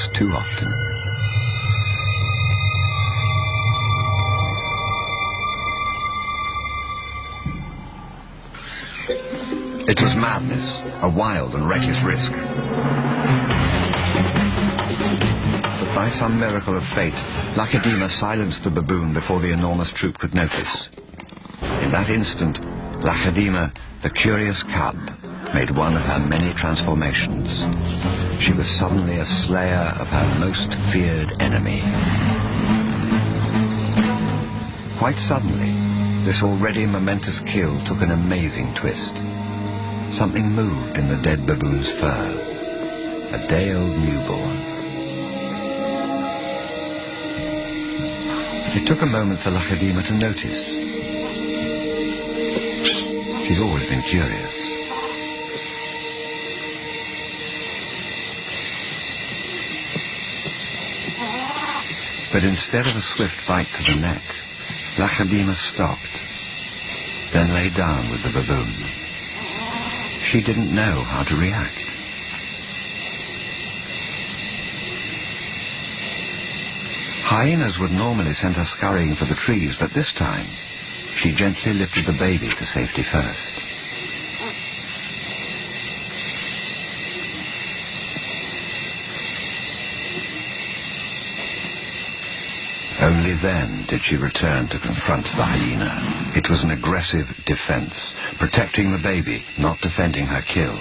almost too often. It was madness, a wild and reckless risk. But by some miracle of fate, Lacedaemon silenced the baboon before the enormous troop could notice. In that instant, Lacedaemon, the curious cub, made one of her many transformations. She was suddenly a slayer of her most feared enemy. Quite suddenly, this already momentous kill took an amazing twist. Something moved in the dead baboon's fur. A day-old newborn. It took a moment for Lacedaemon to notice. She's always been curious. But instead of a swift bite to the neck, Lacedaemon stopped, then lay down with the baboon. She didn't know how to react. Hyenas would normally send her scurrying for the trees, but this time, she gently lifted the baby to safety first. Only then did she return to confront the hyena. It was an aggressive defense, protecting the baby, not defending her kill.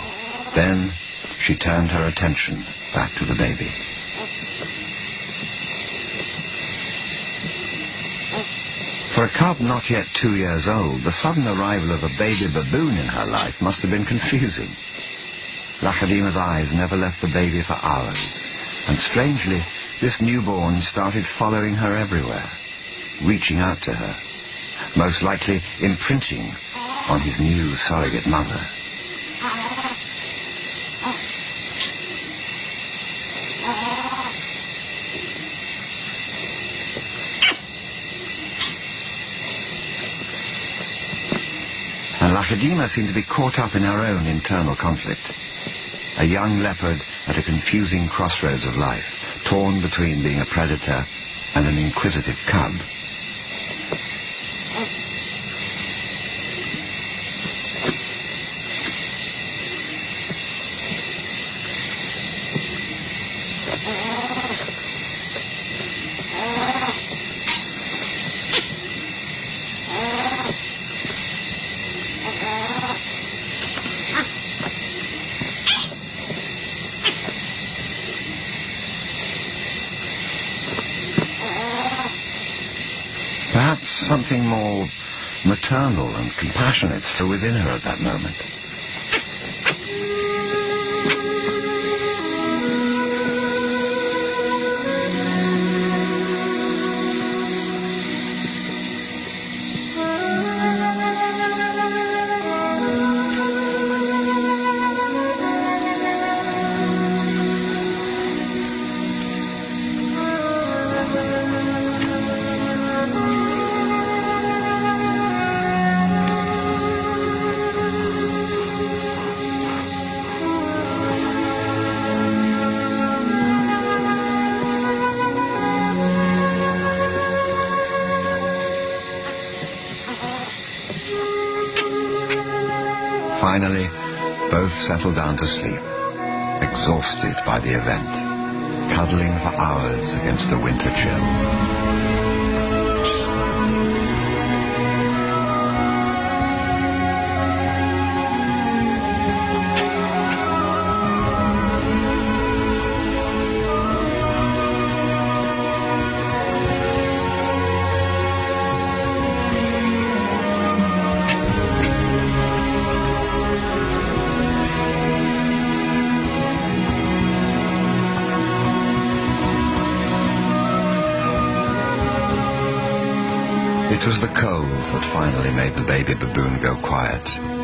Then she turned her attention back to the baby. For a cub not yet 2 years old, the sudden arrival of a baby baboon in her life must have been confusing. Lacedaemon's eyes never left the baby for hours, and strangely, this newborn started following her everywhere, reaching out to her, most likely imprinting on his new surrogate mother. And Lacedaemon seemed to be caught up in her own internal conflict. A young leopard at a confusing crossroads of life, torn between being a predator and an inquisitive cub. Perhaps something more maternal and compassionate still within her at that moment. Finally, both settled down to sleep, exhausted by the event, cuddling for hours against the winter chill. It was the cold that finally made the baby baboon go quiet.